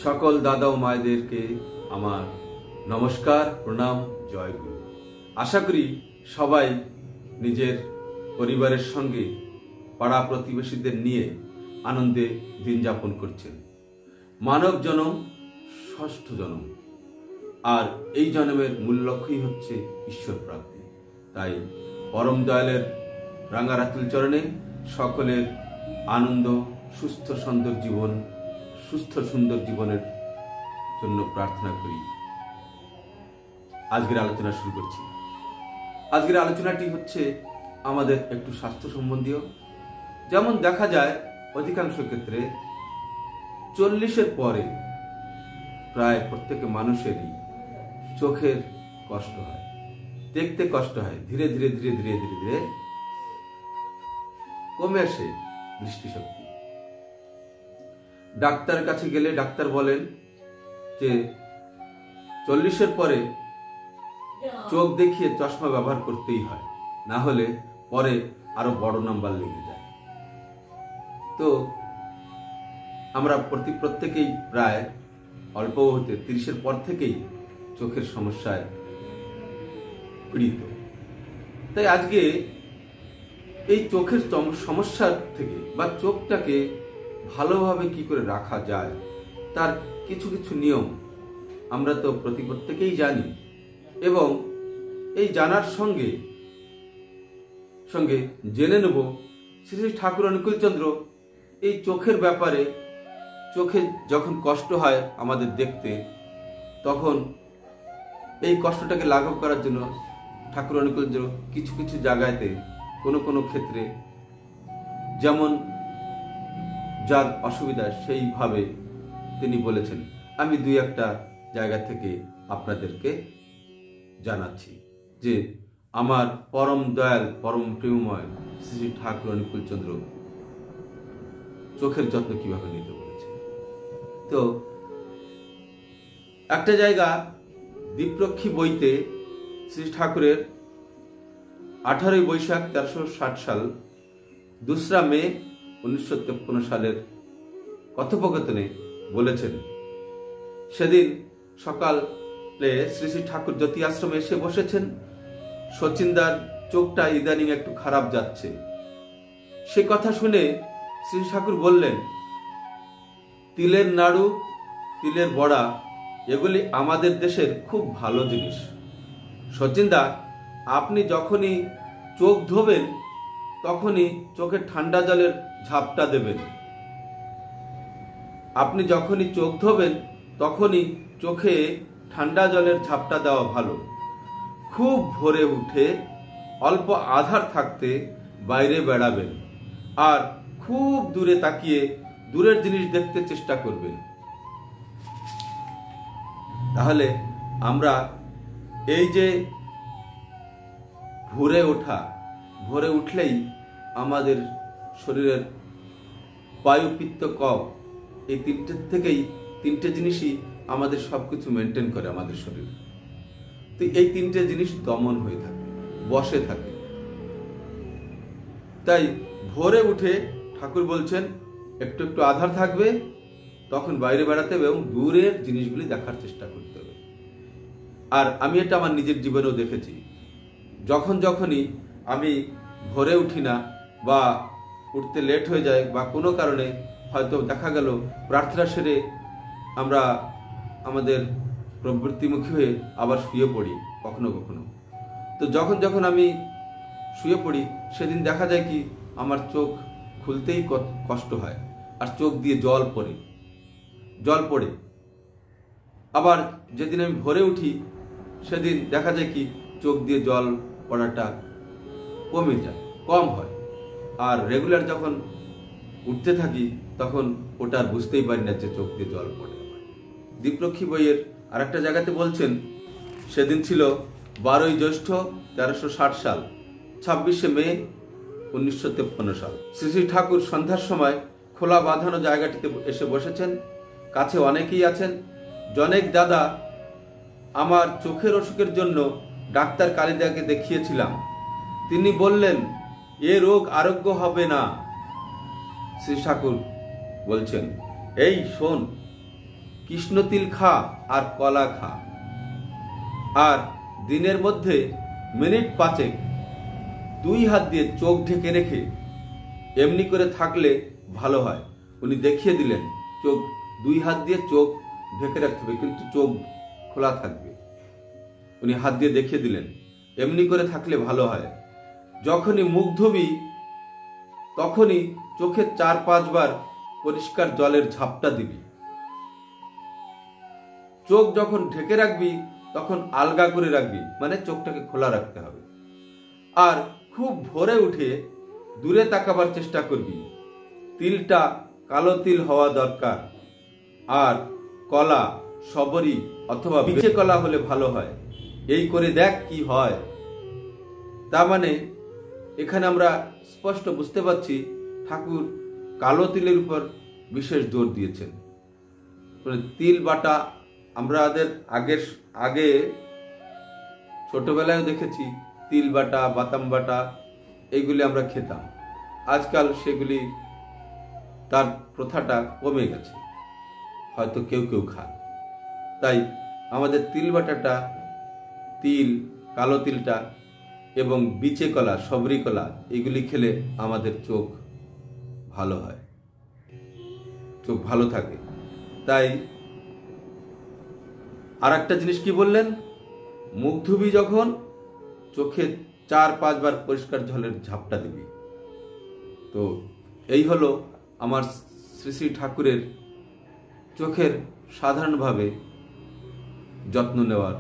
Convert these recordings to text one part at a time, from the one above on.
সকল দাদা ও মায়েদেরকে আমার নমস্কার, প্রণাম, জয় গুরু। আশা করি সবাই নিজের পরিবারের সঙ্গে পাড়া প্রতিবেশীদের নিয়ে আনন্দে দিন যাপন করছেন। মানব জনম ষষ্ঠ জনম, আর এই জন্মের মূল লক্ষ্যই হচ্ছে ঈশ্বর প্রাপ্তি। তাই পরম দয়ালের রাঙ্গারাতুল চরণে সকলের আনন্দ, সুস্থ সুন্দর জীবনের জন্য প্রার্থনা করি। আজকের আলোচনা শুরু করছি। আজকের আলোচনাটি হচ্ছে আমাদের একটু স্বাস্থ্য সম্বন্ধীয়। যেমন দেখা যায় অধিকাংশ ক্ষেত্রে 40-এর পরে প্রায় প্রত্যেক মানুষেরই চোখের কষ্ট হয়, দেখতে কষ্ট হয়। ধীরে ধীরে ধীরে ধীরে ধীরে ধীরে কমে আসে দৃষ্টিশক্তি। ডাক্তারের কাছে গেলে ডাক্তার বলেন যে 40-এর পরে চোখ দেখিয়ে চশমা ব্যবহার করতেই হয়, না হলে পরে আরো বড় নাম্বার লেগে যায়। তো আমরা প্রত্যেকেই প্রায় অল্প হতে 30-এর পর থেকেই চোখের সমস্যায় পীড়িত। তাই আজকে এই চোখের সমস্যা থেকে বা চোখটাকে ভালোভাবে কি করে রাখা যায় তার কিছু কিছু নিয়ম আমরা তো প্রত্যেকেই জানি, এবং এই জানার সঙ্গে সঙ্গে জেনে নেব শ্রী শ্রী ঠাকুর অনুকূলচন্দ্র এই চোখের ব্যাপারে, চোখে যখন কষ্ট হয় আমাদের দেখতে, তখন এই কষ্টটাকে লাঘব করার জন্য ঠাকুর অনুকূলচন্দ্র কিছু কিছু জায়গাতে কোনো ক্ষেত্রে যেমন যার অসুবিধা সেইভাবে তিনি বলেছেন। আমি দুই একটা জায়গা থেকে আপনাদেরকে জানাচ্ছি যে আমার পরম দয়াল পরম প্রেমময় শ্রী ঠাকুর অনুকূলচন্দ্র চোখের যত্ন কিভাবে নিতে বলেছেন। তো একটা জায়গা দীপরক্ষী বইতে শ্রী ঠাকুরের 18 বৈশাখ 1360 সাল 2রা মে 1953 সালের কথোপকথনে বলেছেন, সেদিন সকালে শ্রী শ্রী ঠাকুর জ্যোতি আশ্রমে এসে বসেছেন। শচীনদার চোখটা ইদানিং একটু খারাপ যাচ্ছে। সে কথা শুনে শ্রী ঠাকুর বললেন, তিলের নাড়ু, তিলের বড়া এগুলি আমাদের দেশের খুব ভালো জিনিস। শচীনদা, আপনি যখনই চোখ ধোবেন তখনই চোখে ঠান্ডা জলের ঝাপটা দেবেন। আপনি যখনই চোখ ধোবেন তখনই চোখে ঠান্ডা জলের ঝাপটা দেওয়া ভালো। খুব ভোরে উঠে অল্প আধার থাকতে বাইরে বেড়াবেন, আর খুব দূরে তাকিয়ে দূরের জিনিস দেখতে চেষ্টা করবেন। তাহলে আমরা এই যে ভোরে উঠলেই আমাদের শরীরের বায়ু, পিত্ত, কফ এই তিনটে জিনিসই আমাদের সবকিছু মেনটেন করে আমাদের শরীর। তো এই তিনটে জিনিস দমন হয়ে থাকে, বসে থাকে। তাই ভোরে উঠে ঠাকুর বলছেন একটু একটু আধার থাকবে, তখন বাইরে বেড়াতে হবে এবং দূরের জিনিসগুলি দেখার চেষ্টা করতে হবে। আর আমি এটা আমার নিজের জীবনেও দেখেছি। যখনই আমি ভোরে উঠি না বা উঠতে লেট হয়ে যায় বা কোনো কারণে হয়তো দেখা গেল প্রার্থনা সেরে আমরা আমাদের প্রবৃত্তিমুখী হয়ে আবার শুয়ে পড়ি কখনো কখনো। তো যখন আমি শুয়ে পড়ি সেদিন দেখা যায় কি আমার চোখ খুলতেই কষ্ট হয়, আর চোখ দিয়ে জল পড়ে। আবার যেদিন আমি ভোরে উঠি সেদিন দেখা যায় কি চোখ দিয়ে জল পড়াটা কম হয়। আর রেগুলার যখন উঠতে থাকি তখন ওটা বুঝতেই পারি না যে চোখ দিয়ে জল পড়ে। দীপরক্ষী বইয়ের আরেকটা জায়গাতে বলছেন, সেদিন ছিল 12ই জ্যৈষ্ঠ 1360 সাল 26শে মে 1953 সাল। শ্রী শ্রী ঠাকুর সন্ধ্যার সময় খোলা বাঁধানো জায়গাটিতে এসে বসেছেন। কাছে অনেকেই আছেন। জনেক দাদা, আমার চোখের অসুখের জন্য ডাক্তার কালিদাকে দেখিয়েছিলাম। তিনি বললেন এ রোগ আরোগ্য হবে না। শ্রী ঠাকুর বলছেন, এই শোন, কৃষ্ণতিল খা আর কলা খা, আর দিনের মধ্যে মিনিট 5 2 হাত দিয়ে চোখ ঢেকে রেখে এমনি করে থাকলে ভালো হয়। উনি দেখিয়ে দিলেন চোখ 2 হাত দিয়ে চোখ ঢেকে রাখতে হবে, কিন্তু চোখ খোলা থাকবে। উনি হাত দিয়ে দেখিয়ে দিলেন এমনি করে থাকলে ভালো হয়। যখনই মুখ ধুবি তখনই চোখে 4-5 বার পরিষ্কার জলের ঝাপটা দিবি। চোখ যখন ঢেকে রাখবি তখন আলগা করে রাখবি, মানে চোখটাকে খোলা রাখতে হবে। আর খুব ভোরে উঠে দূরে তাকাবার চেষ্টা করবি। তিলটা কালো তিল হওয়া দরকার, আর কলা সবরি অথবা বিচে কলা হলে ভালো হয়। এই করে দেখ কি হয়। তার মানে এখানে আমরা স্পষ্ট বুঝতে পারছি ঠাকুর কালো তিলের উপর বিশেষ জোর দিয়েছেন। তিল বাটা আমাদের আগে ছোটবেলায় দেখেছি তিল বাটা, বাদাম বাটা এইগুলি আমরা খেতাম। আজকাল সেগুলি তার প্রথাটা কমে গেছে, হয়তো কেউ কেউ খায়। তাই আমাদের তিল বাটাটা, তিল, কালো তিলটা এবং বিচে কলা, সবরি কলা এগুলি খেলে আমাদের চোখ ভালো হয়, চোখ ভালো থাকে। তাই আর একটা জিনিস কি বললেন, মুখ ধুবি যখন চোখে 4-5 বার পরিষ্কার জলের ঝাপটা দিবি। তো এই হলো আমার শ্রী শ্রী ঠাকুরের চোখের সাধারণভাবে যত্ন নেওয়ার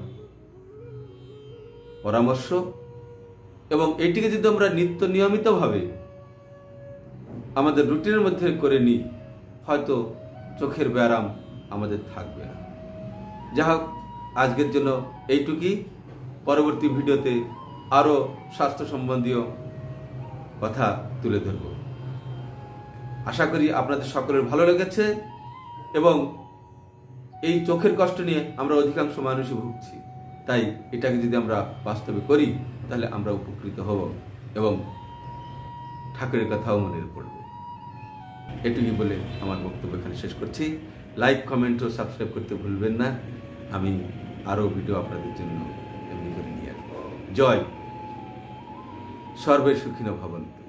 পরামর্শ। এবং এটিকে যদি আমরা নিয়মিতভাবে আমাদের রুটিনের মধ্যে করে নিই, হয়তো চোখের ব্যায়াম আমাদের থাকবে না। যা হোক, আজকের জন্য এইটুকুই। পরবর্তী ভিডিওতে আরও স্বাস্থ্য সম্বন্ধীয় কথা তুলে ধরব। আশা করি আপনাদের সকলের ভালো লেগেছে। এবং এই চোখের কষ্ট নিয়ে আমরা অধিকাংশ মানুষই ভুগছি, তাই এটাকে যদি আমরা বাস্তবে করি তাহলে আমরা উপকৃত হব এবং ঠাকুরের কথাও মনে পড়বে। এটুকুই বলে আমার বক্তব্য এখানে শেষ করছি। লাইক, কমেন্ট ও সাবস্ক্রাইব করতে ভুলবেন না। আমি আরও ভিডিও আপনাদের জন্য এমনি করে নিয়ে আসবো। জয়, সর্বে সুখিনো ভবন্তু।